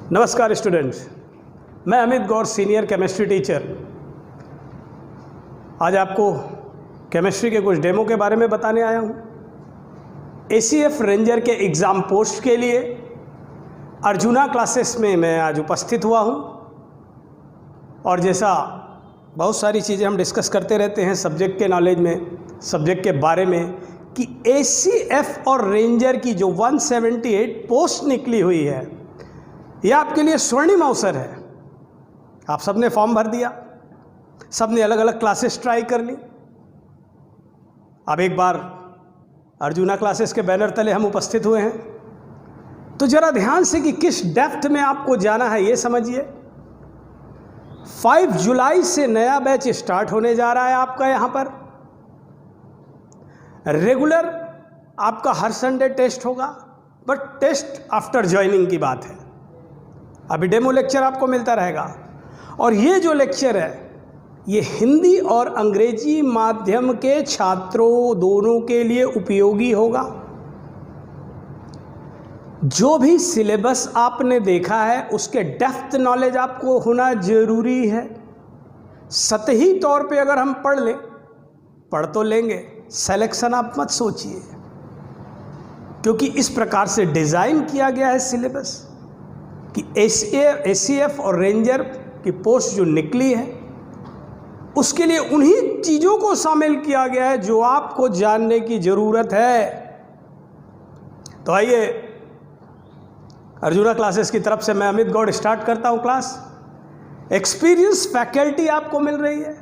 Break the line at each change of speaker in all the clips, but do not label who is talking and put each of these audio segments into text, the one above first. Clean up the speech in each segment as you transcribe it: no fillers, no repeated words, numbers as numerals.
नमस्कार स्टूडेंट्स, मैं अमित गौर, senior chemistry teacher. आज आपको केमिस्ट्री के कुछ डेमो के बारे में बताने आया हूँ। एसीएफ रेंजर के एग्ज़ाम पोस्ट के लिए अर्जुना क्लासेस में मैं आज उपस्थित हुआ हूँ। और जैसा बहुत सारी चीज़ें हम डिस्कस करते रहते हैं सब्जेक्ट के नॉलेज में, सब्जेक्ट के बारे में, कि एसीएफ और रेंजर की जो 178 पोस्ट निकली हुई है, यह आपके लिए स्वर्णिम अवसर है। आप सबने फॉर्म भर दिया, सबने अलग अलग क्लासेस ट्राई कर ली। अब एक बार अर्जुना क्लासेस के बैनर तले हम उपस्थित हुए हैं, तो जरा ध्यान से कि किस डेप्थ में आपको जाना है ये समझिए। 5 जुलाई से नया बैच स्टार्ट होने जा रहा है आपका। यहाँ पर रेगुलर आपका हर संडे टेस्ट होगा, बट टेस्ट आफ्टर ज्वाइनिंग की बात है। अभी डेमो लेक्चर आपको मिलता रहेगा, और ये जो लेक्चर है ये हिंदी और अंग्रेजी माध्यम के छात्रों दोनों के लिए उपयोगी होगा। जो भी सिलेबस आपने देखा है उसके डेप्थ नॉलेज आपको होना जरूरी है। सतही तौर पे अगर हम पढ़ तो लेंगे, सिलेक्शन आप मत सोचिए, क्योंकि इस प्रकार से डिज़ाइन किया गया है सिलेबस कि एसीएफ और रेंजर की पोस्ट जो निकली है उसके लिए उन्हीं चीज़ों को शामिल किया गया है जो आपको जानने की ज़रूरत है। तो आइए अर्जुना क्लासेस की तरफ से मैं अमित गौड़ स्टार्ट करता हूँ क्लास। एक्सपीरियंस फैकल्टी आपको मिल रही है,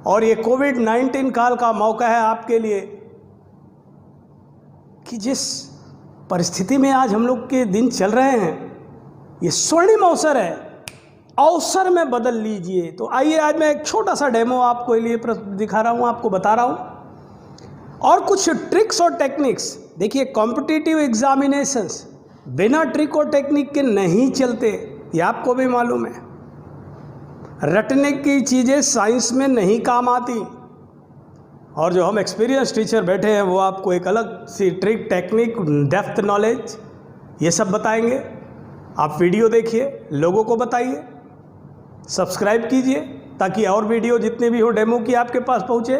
और ये कोविड-19 काल का मौका है आपके लिए कि जिस परिस्थिति में आज हम लोग के दिन चल रहे हैं, ये स्वर्णिम अवसर है, अवसर में बदल लीजिए। तो आइए आज मैं एक छोटा सा डेमो आपको लिए दिखा रहा हूँ, आपको बता रहा हूँ, और कुछ ट्रिक्स और टेक्निक्स। देखिए, कॉम्पिटिटिव एग्जामिनेशंस बिना ट्रिक और टेक्निक के नहीं चलते, ये आपको भी मालूम है। रटने की चीज़ें साइंस में नहीं काम आती, और जो हम एक्सपीरियंस टीचर बैठे हैं वो आपको एक अलग सी ट्रिक, टेक्निक, डेप्थ नॉलेज ये सब बताएंगे। आप वीडियो देखिए, लोगों को बताइए, सब्सक्राइब कीजिए ताकि और वीडियो जितने भी हो डेमो की आपके पास पहुँचे।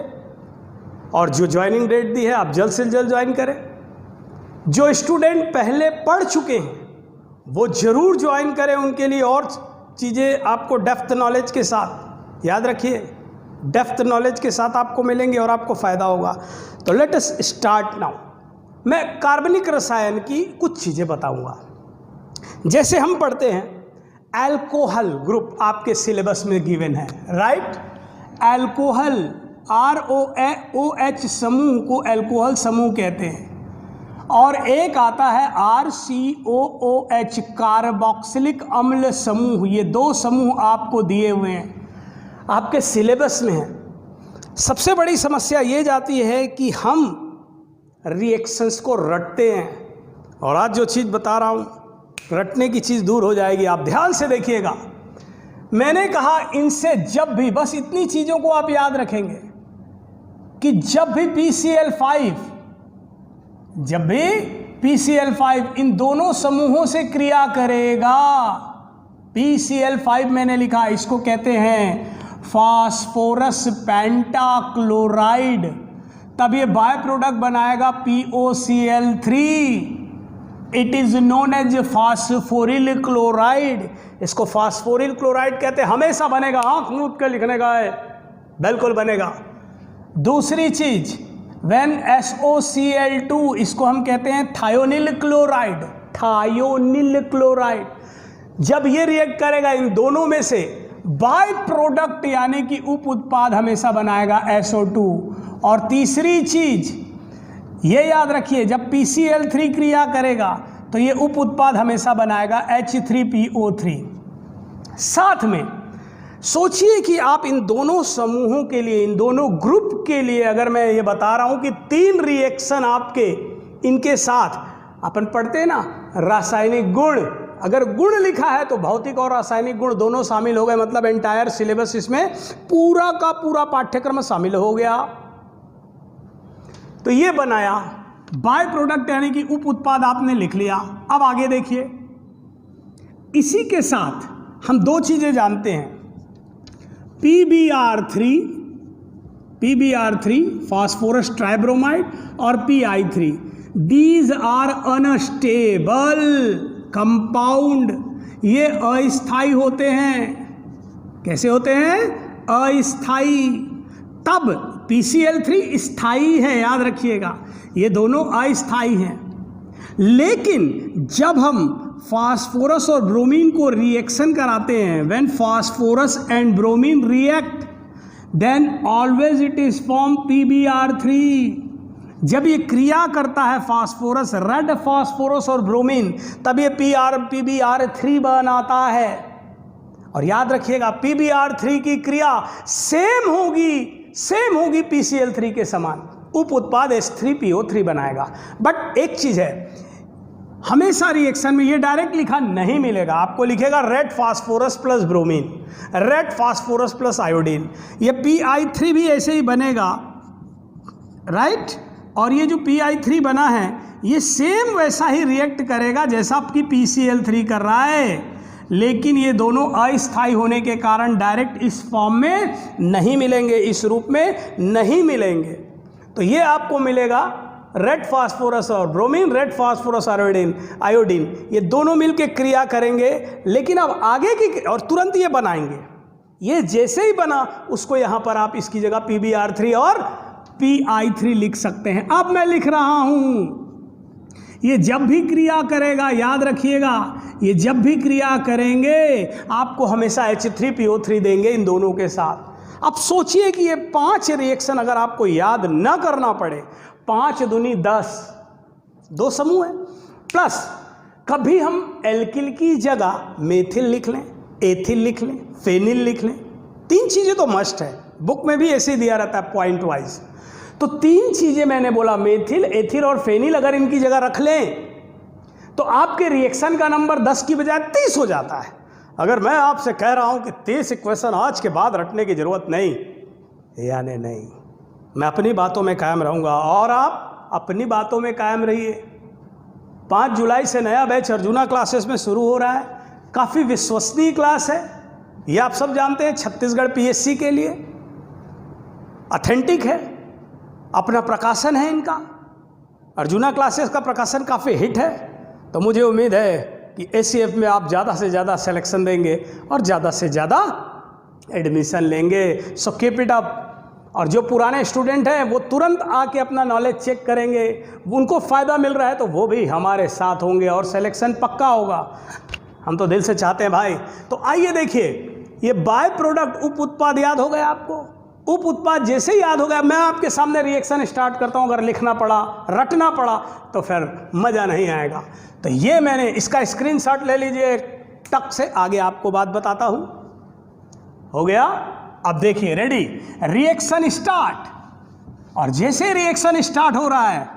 और जो ज्वाइनिंग डेट दी है आप जल्द से जल्द ज्वाइन करें। जो स्टूडेंट पहले पढ़ चुके हैं वो ज़रूर ज्वाइन करें, उनके लिए और चीज़ें आपको डेप्थ नॉलेज के साथ, याद रखिए, डेप्थ नॉलेज के साथ आपको मिलेंगे और आपको फ़ायदा होगा। तो लेट अस स्टार्ट नाउ। मैं कार्बनिक रसायन की कुछ चीज़ें बताऊंगा। जैसे हम पढ़ते हैं अल्कोहल ग्रुप आपके सिलेबस में गिवन है, राइट। अल्कोहल ROH समूह को अल्कोहल समूह कहते हैं, और एक आता है RCOOH कार्बोक्सिलिक अम्ल समूह। ये 2 समूह आपको दिए हुए हैं, आपके सिलेबस में है। सबसे बड़ी समस्या ये जाती है कि हम रिएक्शंस को रटते हैं, और आज जो चीज़ बता रहा हूँ रटने की चीज़ दूर हो जाएगी। आप ध्यान से देखिएगा। मैंने कहा इनसे जब भी, बस इतनी चीज़ों को आप याद रखेंगे कि जब भी PCl5 इन दोनों समूहों से क्रिया करेगा, PCl5 मैंने लिखा, इसको कहते हैं फास्फोरस पेंटाक्लोराइड, तब ये बाय प्रोडक्ट बनाएगा POCl3। It is known as phosphoryl chloride. इसको फास्फोरिल क्लोराइड कहते हैं। हमेशा बनेगा, आंख मूंद के लिखने का है, बिल्कुल बनेगा। दूसरी चीज, व्हेन SOCl2, इसको हम कहते हैं थायोनिल क्लोराइड। थायोनिल क्लोराइड जब ये रिएक्ट करेगा इन दोनों में से, बाय प्रोडक्ट यानी कि उप उत्पाद हमेशा बनाएगा SO2। और तीसरी चीज ये याद रखिए, जब PCl3 क्रिया करेगा तो ये उप उत्पाद हमेशा बनाएगा H3PO3। साथ में सोचिए कि आप इन दोनों समूहों के लिए, इन दोनों ग्रुप के लिए, अगर मैं ये बता रहा हूं कि 3 रिएक्शन आपके इनके साथ, अपन पढ़ते हैं ना रासायनिक गुण, अगर गुण लिखा है तो भौतिक और रासायनिक गुण दोनों शामिल हो गए, मतलब एंटायर सिलेबस इसमें पूरा का पूरा पाठ्यक्रम शामिल हो गया। तो ये बनाया बाय प्रोडक्ट यानी कि उप उत्पाद आपने लिख लिया। अब आगे देखिए, इसी के साथ हम दो चीज़ें जानते हैं, PbR3 फास्फोरस ट्राइब्रोमाइड और PI3, these are unstable compound, ये अस्थाई होते हैं। कैसे होते हैं? अस्थाई। तब PCl3 स्थाई है, याद रखिएगा, ये दोनों अस्थाई हैं। लेकिन जब हम फास्फोरस और ब्रोमीन को रिएक्शन कराते हैं, when phosphorus and bromine react then always it is form PbR3। जब ये क्रिया करता है फास्फोरस, रेड फास्फोरस और ब्रोमीन, तब ये PbR3 बनाता है। और याद रखिएगा PbR3 की क्रिया सेम होगी PCl3 के समान, उप उत्पाद H3PO3 बनाएगा। बट एक चीज है, हमेशा रिएक्शन में ये डायरेक्ट लिखा नहीं मिलेगा, आपको लिखेगा red phosphorus plus bromine, red phosphorus plus iodine. ये PI3 भी ऐसे ही बनेगा, राइट? और ये जो PI3 बना है ये सेम वैसा ही रिएक्ट करेगा जैसा आपकी PCl3 कर रहा है, लेकिन ये दोनों अस्थाई होने के कारण डायरेक्ट इस फॉर्म में नहीं मिलेंगे, इस रूप में नहीं मिलेंगे। तो ये आपको मिलेगा रेड फास्फोरस और ब्रोमीन, रेड फास्फोरस आयोडीन, ये दोनों मिलके क्रिया करेंगे। लेकिन अब आगे की, और तुरंत ये बनाएंगे, ये जैसे ही बना उसको यहाँ पर आप इसकी जगह PbR3 और PI3 लिख सकते हैं। अब मैं लिख रहा हूँ, ये जब भी क्रिया करेगा, याद रखिएगा, ये जब भी क्रिया करेंगे आपको हमेशा H3PO3 देंगे इन दोनों के साथ। अब सोचिए कि ये 5 रिएक्शन अगर आपको याद न करना पड़े, 5 दूनी 10, 2 समूह है, प्लस कभी हम एल्किल की जगह मेथिल लिख लें, एथिल लिख लें, फेनिल लिख लें। 3 चीज़ें तो मस्ट है, बुक में भी ऐसे ही दिया रहता है पॉइंट वाइज। तो 3 चीज़ें मैंने बोला, मेथिल, एथिल और फेनिल अगर इनकी जगह रख लें तो आपके रिएक्शन का नंबर 10 की बजाय 30 हो जाता है। अगर मैं आपसे कह रहा हूं कि 30 इक्वेशन आज के बाद रटने की जरूरत नहीं, यानी नहीं, मैं अपनी बातों में कायम रहूंगा और आप अपनी बातों में कायम रहिए। 5 जुलाई से नया बैच अर्जुना क्लासेस में शुरू हो रहा है, काफ़ी विश्वसनीय क्लास है, ये आप सब जानते हैं, छत्तीसगढ़ PSC के लिए ऑथेंटिक है, अपना प्रकाशन है इनका। अर्जुना क्लासेस का प्रकाशन काफ़ी हिट है, तो मुझे उम्मीद है कि ACF में आप ज़्यादा से ज़्यादा सिलेक्शन देंगे और ज़्यादा से ज़्यादा एडमिशन लेंगे। So keep it up. और जो पुराने स्टूडेंट हैं वो तुरंत आके अपना नॉलेज चेक करेंगे, उनको फ़ायदा मिल रहा है तो वो भी हमारे साथ होंगे और सिलेक्शन पक्का होगा। हम तो दिल से चाहते हैं भाई। तो आइए देखिए, ये बाय प्रोडक्ट उप उत्पाद याद हो गया आपको? उप उत्पाद जैसे ही याद हो गया, मैं आपके सामने रिएक्शन स्टार्ट करता हूँ। अगर लिखना पड़ा, रटना पड़ा तो फिर मज़ा नहीं आएगा। तो ये मैंने इसका स्क्रीनशॉट ले लीजिए, टक से आगे आपको बात बताता हूँ। हो गया? अब देखिए, रेडी, रिएक्शन स्टार्ट। और जैसे रिएक्शन स्टार्ट हो रहा है,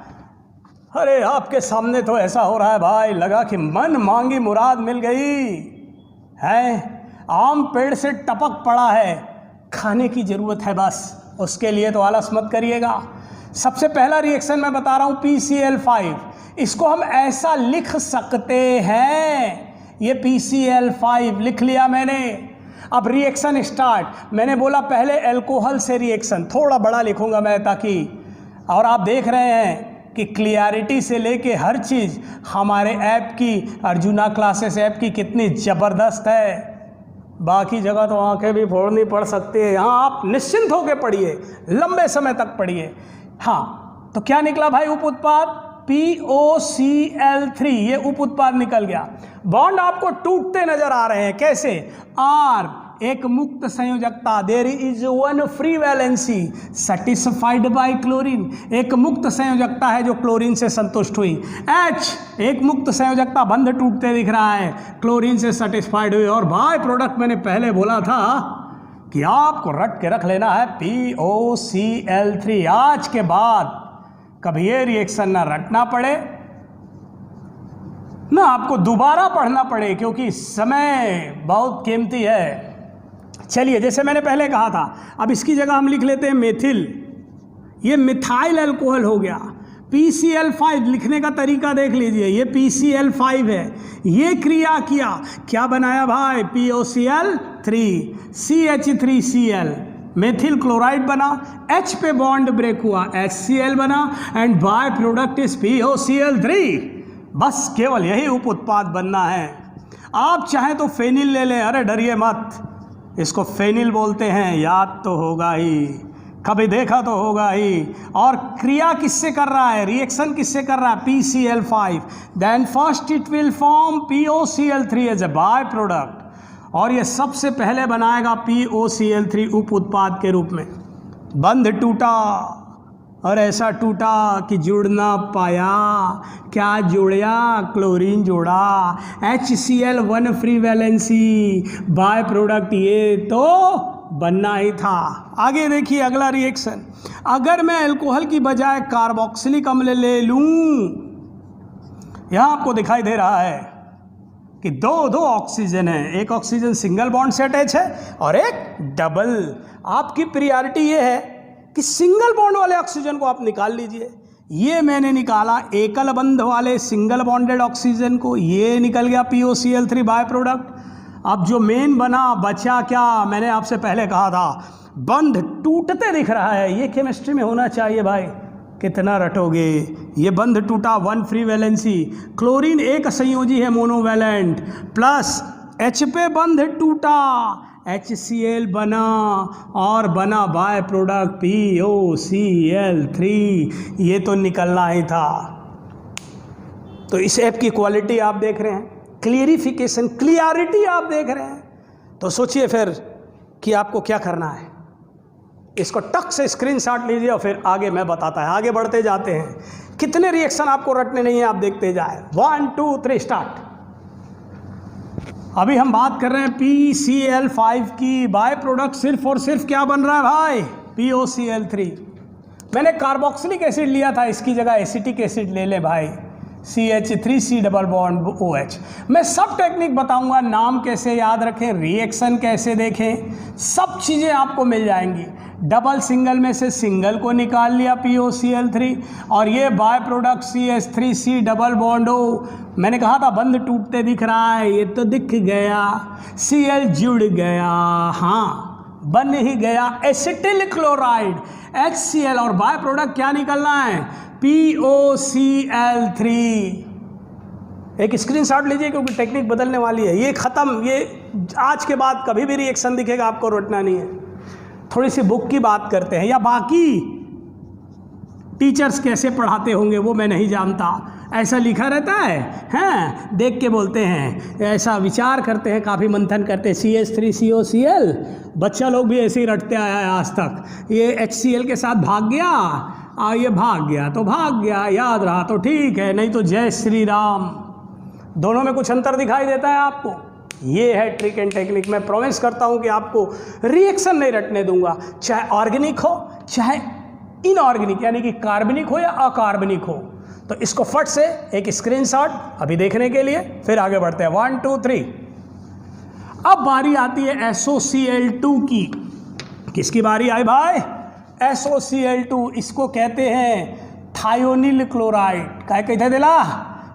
अरे आपके सामने तो ऐसा हो रहा है भाई, लगा कि मन मांगी मुराद मिल गई है, आम पेड़ से टपक पड़ा है, खाने की ज़रूरत है बस, उसके लिए तो आलस मत करिएगा। सबसे पहला रिएक्शन मैं बता रहा हूँ PCl5, इसको हम ऐसा लिख सकते हैं, ये PCl5 लिख लिया मैंने। अब रिएक्शन स्टार्ट, मैंने बोला पहले अल्कोहल से रिएक्शन, थोड़ा बड़ा लिखूंगा मैं ताकि, और आप देख रहे हैं कि क्लियरिटी से लेके हर चीज़ हमारे ऐप की, अर्जुना क्लासेस ऐप की कितनी ज़बरदस्त है। बाकी जगह तो आंखें भी फोड़नी पड़ सकती है, यहाँ आप निश्चिंत होकर पढ़िए, लंबे समय तक पढ़िए। हाँ, तो क्या निकला भाई उप उत्पाद? POCl3, ये उप उत्पाद निकल गया। बॉन्ड आपको टूटते नजर आ रहे हैं, कैसे? R एक मुक्त संयोजकता, there is one free valency satisfied by chlorine, एक मुक्त संयोजकता है जो क्लोरीन से संतुष्ट हुई। H एक मुक्त संयोजकता, बंध टूटते दिख रहा है, क्लोरीन से सेटिस्फाइड हुई। और बाय प्रोडक्ट मैंने पहले बोला था कि आपको रट के रख लेना है POCl3। आज के बाद कभी ये रिएक्शन ना रटना पड़े ना आपको दोबारा पढ़ना पड़े, क्योंकि समय बहुत कीमती है। चलिए, जैसे मैंने पहले कहा था, अब इसकी जगह हम लिख लेते हैं मेथिल, ये मिथाइल अल्कोहल हो गया। PCl5 लिखने का तरीका देख लीजिए, ये PCl5 है, ये क्रिया किया, क्या बनाया भाई, POCl3, CH3Cl, मेथिल क्लोराइड बना, H पे बॉन्ड ब्रेक हुआ, HCl बना, and by product is POCl3। बस केवल यही उप उत्पाद बनना है। आप चाहें तो फेनिल ले लें, अरे डरिए मत, इसको फेनिल बोलते हैं, याद तो होगा ही, कभी देखा तो होगा ही। और क्रिया किससे कर रहा है, रिएक्शन किससे कर रहा है, PCl5, then first it will form POCl3 as a by product, और ये सबसे पहले बनाएगा POCl3 उप उत्पाद के रूप में। बंध टूटा, और ऐसा टूटा कि जुड़ ना पाया, क्या जोड़ा, क्लोरीन जोड़ा, HCl1 free valency, by product ये तो बनना ही था। आगे देखिए अगला रिएक्शन, अगर मैं अल्कोहल की बजाय कार्बोक्सिलिक अम्ल ले लूं, यहां आपको दिखाई दे रहा है कि दो ऑक्सीजन है, एक ऑक्सीजन सिंगल बॉन्ड से अटैच है और एक डबल। आपकी प्रायोरिटी ये है कि सिंगल बॉन्ड वाले ऑक्सीजन को आप निकाल लीजिए। ये मैंने निकाला एकल बंध वाले सिंगल बॉन्डेड ऑक्सीजन को, ये निकल गया POCl3 बाय प्रोडक्ट। अब जो मेन बना बचा क्या, मैंने आपसे पहले कहा था बंध टूटते दिख रहा है, ये केमिस्ट्री में होना चाहिए भाई, कितना रटोगे। ये बंध टूटा, 1 फ्री वैलेंसी, क्लोरीन एक संयोजी है मोनोवैलेंट, प्लस H पे बंध टूटा, HCl बना और बना बाय प्रोडक्ट POCl3, ये तो निकलना ही था। तो इस ऐप की क्वालिटी आप देख रहे हैं, क्लियरिफिकेशन, क्लियरिटी आप देख रहे हैं, तो सोचिए फिर कि आपको क्या करना है। इसको टक से स्क्रीनशॉट लीजिए और फिर आगे मैं बताता है, आगे बढ़ते जाते हैं। कितने रिएक्शन आपको रटने नहीं है, आप देखते जाए। 1 2 3 स्टार्ट। अभी हम बात कर रहे हैं PCl5 की, बाय प्रोडक्ट सिर्फ और सिर्फ क्या बन रहा है भाई, POCl3। मैंने कार्बोक्सिलिक एसिड लिया था, इसकी जगह एसिटिक एसिड ले ले भाई, CH3C डबल बॉन्ड OH। मैं सब टेक्निक बताऊंगा, नाम कैसे याद रखें, रिएक्शन कैसे देखें, सब चीज़ें आपको मिल जाएंगी। डबल सिंगल में से सिंगल को निकाल लिया POCl3, और ये by product CH3C double bond O। मैंने कहा था बंध टूटते दिख रहा है, ये तो दिख गया, Cl जुड़ गया, हाँ बन ही गया एसिटिल क्लोराइड HCl, और बाय प्रोडक्ट क्या निकलना है, POCl3। एक स्क्रीनशॉट लीजिए क्योंकि टेक्निक बदलने वाली है, ये ख़त्म, ये आज के बाद कभी भी रिएक्शन दिखेगा आपको रटना नहीं है। थोड़ी सी बुक की बात करते हैं, या बाकी टीचर्स कैसे पढ़ाते होंगे वो मैं नहीं जानता, ऐसा लिखा रहता है, हैं देख के बोलते हैं, ऐसा विचार करते हैं, काफ़ी मंथन करते हैं, CH3COCl, बच्चा लोग भी ऐसे ही रटते आया है आज तक। ये HCl के साथ भाग गया, ये भाग गया तो भाग गया, याद रहा तो ठीक है, नहीं तो जय श्री राम। दोनों में कुछ अंतर दिखाई देता है आपको। ये है ट्रिक एंड टेक्निक। मैं प्रॉमिस करता हूँ कि आपको रिएक्शन नहीं रटने दूंगा, चाहे ऑर्गेनिक हो चाहे इनऑर्गेनिक, यानी कि कार्बनिक हो या अकार्बनिक हो। तो इसको फट से एक स्क्रीनशॉट अभी देखने के लिए, फिर आगे बढ़ते हैं। 1 2 3। अब बारी आती है SOCl2 की। किसकी बारी आई भाई, SOCl2। इसको कहते हैं थायोनिल क्लोराइड। क्या कहते दिला,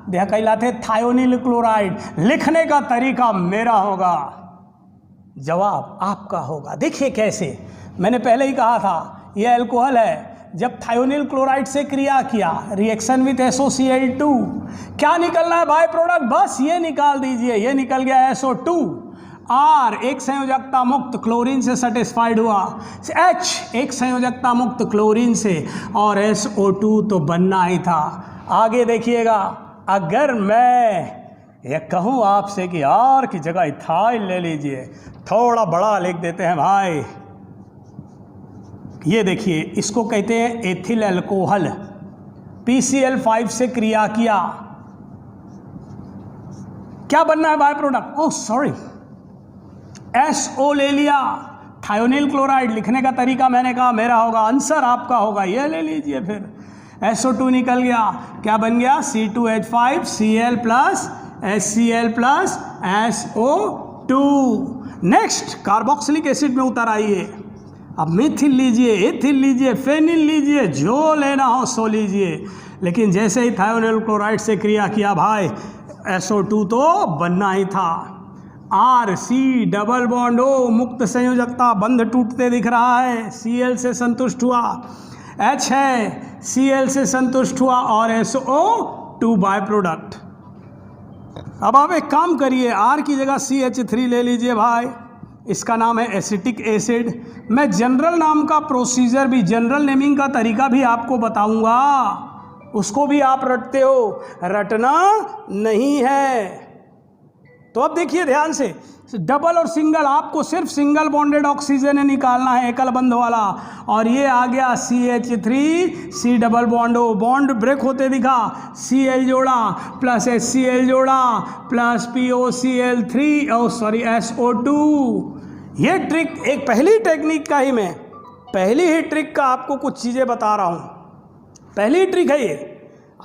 देहा कहलाते थायोनिल क्लोराइड। लिखने का तरीका मेरा होगा, जवाब आपका होगा। देखिए कैसे, मैंने पहले ही कहा था यह अल्कोहल है, जब थायोनिल क्लोराइड से क्रिया किया, रिएक्शन विथ SOCl2, क्या निकलना है बाय प्रोडक्ट, बस ये निकाल दीजिए, ये निकल गया SO2। R एक संयोजकता मुक्त क्लोरीन से सेटिस्फाइड हुआ, H एक संयोजकता मुक्त क्लोरीन से, और SO2 तो बनना ही था। आगे देखिएगा, अगर मैं ये कहूँ आपसे कि R की जगह इथाइल ले लीजिए, थोड़ा बड़ा लिख देते हैं भाई, ये देखिए, इसको कहते हैं एथिल अल्कोहल। PCl5 से क्रिया किया, क्या बनना है by product, oh sorry, SO ले लिया, थायोनिल क्लोराइड। लिखने का तरीका मैंने कहा मेरा होगा, आंसर आपका होगा, ये ले लीजिए। फिर SO2 निकल गया, क्या बन गया, C2H5 Cl plus HCl plus SO2। Next carboxylic acid में उतर आइए। अब मिथिल लीजिए, एथिल लीजिए, फेनिल लीजिए, जो लेना हो सो लीजिए, लेकिन जैसे ही थायोनाइल क्लोराइड से क्रिया किया भाई, SO2 तो बनना ही था। RC डबल बॉन्ड O, मुक्त संयोजकता, बंध टूटते दिख रहा है, Cl से संतुष्ट हुआ, H है, Cl से संतुष्ट हुआ और SO2 बाय प्रोडक्ट। अब आप एक काम करिए, R की जगह CH3 ले लीजिए भाई, इसका नाम है एसिटिक एसिड। मैं जनरल नाम का प्रोसीजर भी, जनरल नेमिंग का तरीका भी आपको बताऊंगा, उसको भी आप रटते हो, रटना नहीं है। तो अब देखिए ध्यान से, डबल और सिंगल, आपको सिर्फ सिंगल बॉन्डेड ऑक्सीजन निकालना है, एकल बंध वाला, और ये आ गया CH3, C double bond O, bond break होते दिखा, Cl जोड़ा प्लस HCl जोड़ा प्लस POCl3 SO2। ये ट्रिक एक पहली टेक्निक का ही, मैं पहली ही ट्रिक का आपको कुछ चीज़ें बता रहा हूँ। पहली ट्रिक है ये।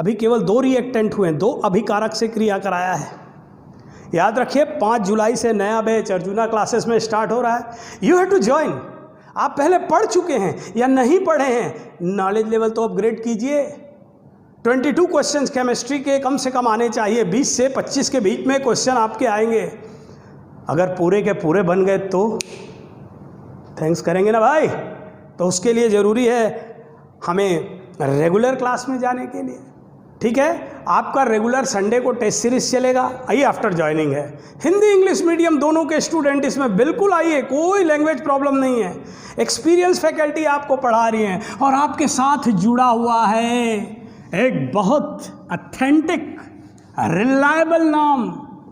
अभी केवल 2 रिएक्टेंट हुए, 2 अभिकारक से क्रिया कराया है। याद रखिए 5 जुलाई से नया बैच अर्जुना क्लासेस में स्टार्ट हो रहा है। You have to join. आप पहले पढ़ चुके हैं या नहीं पढ़े हैं, नॉलेज लेवल तो अपग्रेड कीजिए। 22 क्वेश्चंस केमिस्ट्री के कम से कम आने चाहिए, 20 से 25 के बीच में क्वेश्चन आपके आएंगे। अगर पूरे के पूरे बन गए तो थैंक्स करेंगे ना भाई। तो उसके लिए ज़रूरी है हमें रेगुलर क्लास में जाने के लिए, ठीक है। आपका रेगुलर संडे को टेस्ट सीरीज चलेगा, आइए आफ्टर ज्वाइनिंग है। हिंदी इंग्लिश मीडियम दोनों के स्टूडेंट इसमें बिल्कुल आइए, कोई लैंग्वेज प्रॉब्लम नहीं है। एक्सपीरियंस फैकल्टी आपको पढ़ा रही हैं और आपके साथ जुड़ा हुआ है एक बहुत ऑथेंटिक रिलायबल नाम,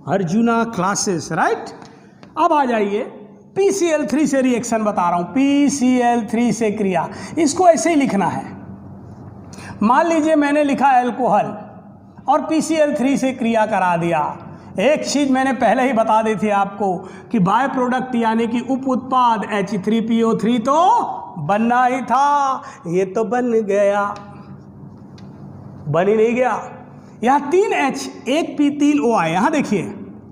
अर्जुना क्लासेस, राइट। अब आ जाइए PCl3 से रिएक्शन बता रहा हूँ, PCl3 से क्रिया, इसको ऐसे ही लिखना है। मान लीजिए मैंने लिखा एल्कोहल और PCl3 से क्रिया करा दिया। एक चीज़ मैंने पहले ही बता दी थी आपको कि बाय प्रोडक्ट यानी कि उप उत्पाद H3PO3 तो बनना ही था, ये तो बन गया, बन ही नहीं गया। यहाँ 3H 1P3O आए, यहाँ देखिए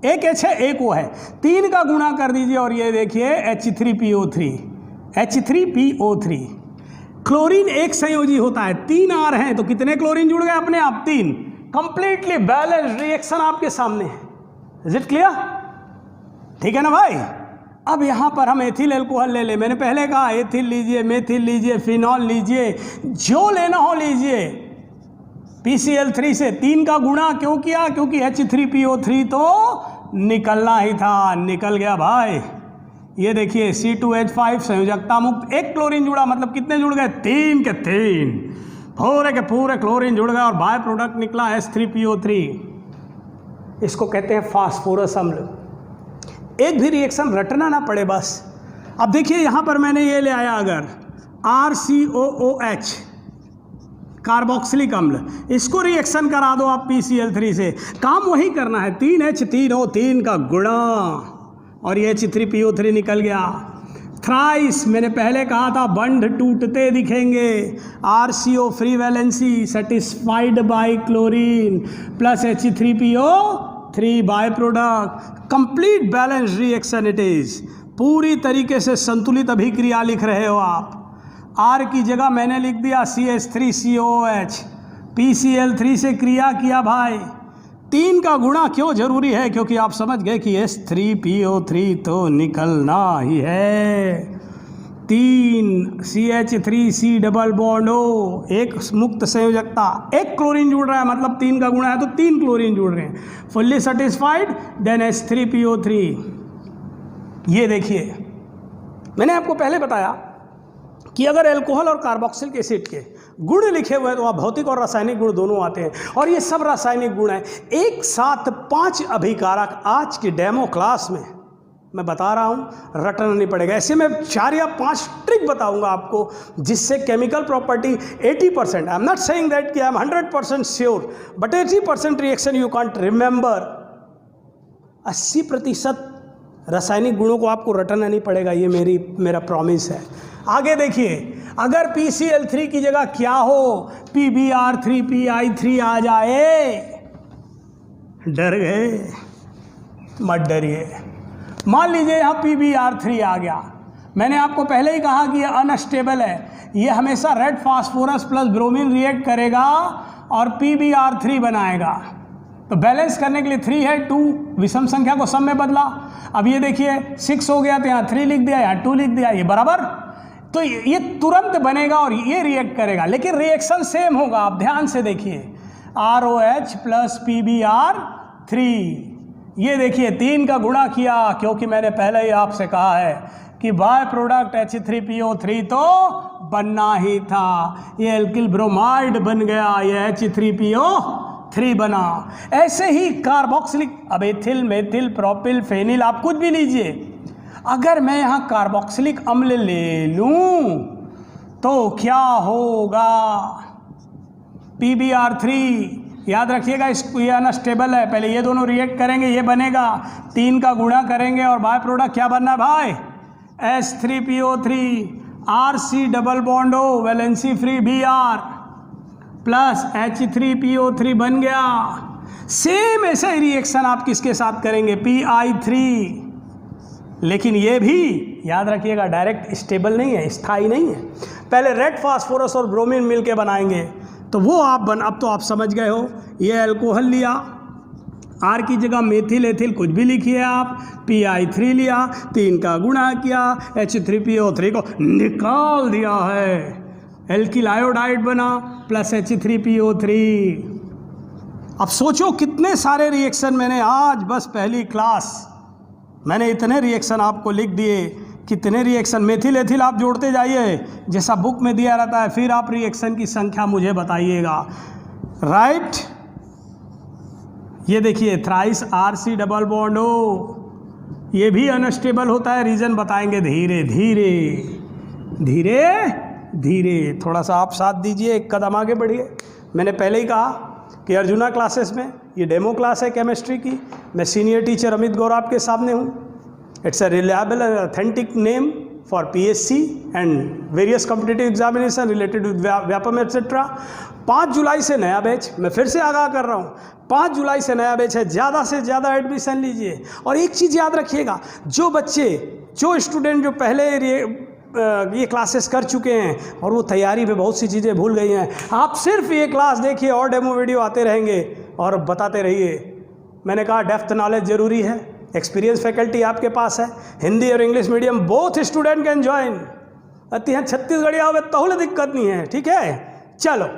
1 H है 1 O है, 3 का गुणा कर दीजिए और ये देखिए H3PO3। क्लोरीन एक संयोजी होता है, 3 R हैं तो कितने क्लोरीन जुड़ गए अपने आप, 3। कंप्लीटली बैलेंस्ड रिएक्शन आपके सामने है। Is it clear? ठीक है ना भाई। अब यहाँ पर हम एथिल एल्कोहल ले लें। मैंने पहले कहा एथिल लीजिए, मेथिल लीजिए, फिनॉल लीजिए, जो लेना हो लीजिए। PCl3 से 3 का गुणा क्यों किया? क्योंकि H3PO3 तो निकलना ही था, निकल गया भाई। ये देखिए C2H5 संयोजकता मुक्त, 1 क्लोरीन जुड़ा, मतलब कितने जुड़ गए? 3 के 3, पूरे के पूरे क्लोरीन जुड़ गए और बाय प्रोडक्ट निकला H3PO3। इसको कहते हैं फास्फोरस अम्ल। एक भी रिएक्शन रटना ना पड़े बस। अब देखिए यहाँ पर मैंने ये ले आया, अगर RCOOH कार्बोक्सिलिक अम्ल, इसको रिएक्शन करा दो आप PCl3 से, काम वही करना है, 3H3O3 का गुणा और ये H3PO3 निकल गया। थ्राइस मैंने पहले कहा था बंध टूटते दिखेंगे, RCO free valency satisfied by chlorine plus H3PO3 by product, complete balance reaction it is, पूरी तरीके से संतुलित अभिक्रिया लिख रहे हो आप। R की जगह मैंने लिख दिया CH3COOH, PCl3 से क्रिया किया भाई। 3 का गुणा क्यों जरूरी है? क्योंकि आप समझ गए कि H3PO3 तो निकलना ही है। 3 CH3C डबल बॉन्ड O, एक मुक्त संयोजकता, 1 क्लोरीन जुड़ रहा है, मतलब 3 का गुणा है तो 3 क्लोरीन जुड़ रहे हैं। Fully satisfied, then H3PO3। ये देखिए मैंने आपको पहले बताया कि अगर अल्कोहल और कार्बोक्सिलिक एसिड के गुण लिखे हुए हैं तो वहाँ भौतिक और रासायनिक गुण दोनों आते हैं, और ये सब रासायनिक गुण हैं। एक साथ 5 अभिकारक आज की डेमो क्लास में मैं बता रहा हूँ, रटना नहीं पड़ेगा। ऐसे में 4 या 5 ट्रिक बताऊंगा आपको जिससे chemical property 80%, I am not saying that कि I am 100% sure, but 80% reaction you can't remember. 80% रासायनिक गुणों को आपको रटना नहीं पड़ेगा, ये मेरा प्रॉमिस है। आगे देखिए, अगर PCl3 की जगह क्या हो, PBr3PI3 आ जाए, डर गए? मत डरिए। मान लीजिए यहाँ PBr3 आ गया, मैंने आपको पहले ही कहा कि ये अनस्टेबल है, ये हमेशा red phosphorus plus bromine react करेगा और PbR3 बनाएगा। तो बैलेंस करने के लिए 3 है, 2 विषम संख्या को सम में बदला। अब ये देखिए 6 हो गया तो यहाँ 3 लिख दिया, यहाँ 2 लिख दिया, ये बराबर। तो ये तुरंत बनेगा और ये रिएक्ट करेगा, लेकिन रिएक्शन सेम होगा। आप ध्यान से देखिए, ROH प्लस PbR3, ये देखिए 3 का गुणा किया, क्योंकि मैंने पहले ही आपसे कहा है कि बाय प्रोडक्ट H3PO3 तो बनना ही था। ये एल्किल ब्रोमाइड बन गया, ये H3PO3 बना। ऐसे ही कार्बोक्सिलिक, अब एथिल, मेथिल, प्रोपिल, फेनिल, आप कुछ भी लीजिए, अगर मैं यहाँ कार्बोक्सिलिक अम्ल ले लूँ तो क्या होगा? PbR3, याद रखिएगा, इसको ये अनस्टेबल है, पहले ये दोनों रिएक्ट करेंगे, ये बनेगा, 3 का गुणा करेंगे और बाय प्रोडक्ट क्या बनना है भाई? H3PO3, RC double bond O, valency free Br plus H3PO3 बन गया। सेम ऐसा ही रिएक्शन आप किसके साथ करेंगे? Pi3, लेकिन ये भी याद रखिएगा डायरेक्ट स्टेबल नहीं है, स्थायी नहीं है। पहले रेड फास्फोरस और ब्रोमीन मिलके बनाएंगे, तो वो अब तो आप समझ गए हो। ये अल्कोहल लिया, R की जगह मेथिल एथिल कुछ भी लिखिए आप, Pi3 लिया, 3 का गुणा किया, H3PO3 को निकाल दिया है, एल्किल आयोडाइड बना प्लस H3PO3। अब सोचो कितने सारे रिएक्शन मैंने आज बस पहली क्लास मैंने इतने रिएक्शन आपको लिख दिए। कितने रिएक्शन, मेथिल एथिल आप जोड़ते जाइए जैसा बुक में दिया रहता है, फिर आप रिएक्शन की संख्या मुझे बताइएगा। राइट, ये देखिए thrice RC double bond O, ये भी अनस्टेबल होता है, रीजन बताएंगे धीरे धीरे धीरे धीरे। थोड़ा सा आप साथ दीजिए, एक कदम आगे बढ़िए। मैंने पहले ही कहा कि अर्जुना क्लासेस में ये डेमो क्लास है केमिस्ट्री की। मैं सीनियर टीचर अमित गौर आपके सामने हूँ। It's a reliable and authentic name for PSC and various competitive examination related with Vyapam etcetera. 5 जुलाई से नया बैच, मैं फिर से आगाह कर रहा हूँ, 5 जुलाई से नया बैच है। ज़्यादा से ज़्यादा एडमिशन लीजिए। और एक चीज़ याद रखिएगा, जो बच्चे, जो स्टूडेंट जो पहले ये क्लासेस कर चुके हैं और वो तैयारी में बहुत सी चीज़ें भूल गई हैं, आप सिर्फ ये क्लास देखिए और डेमो वीडियो आते रहेंगे और बताते रहिए। मैंने कहा डेप्थ नॉलेज ज़रूरी है, एक्सपीरियंस फैकल्टी आपके पास है, हिंदी और English medium both student can join. अति यहाँ छत्तीसगढ़ी आओगे तो दिक्कत नहीं है, ठीक है। चलो,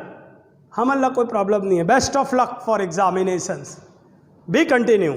हमारा कोई प्रॉब्लम नहीं है। Best of luck for examinations, B continue.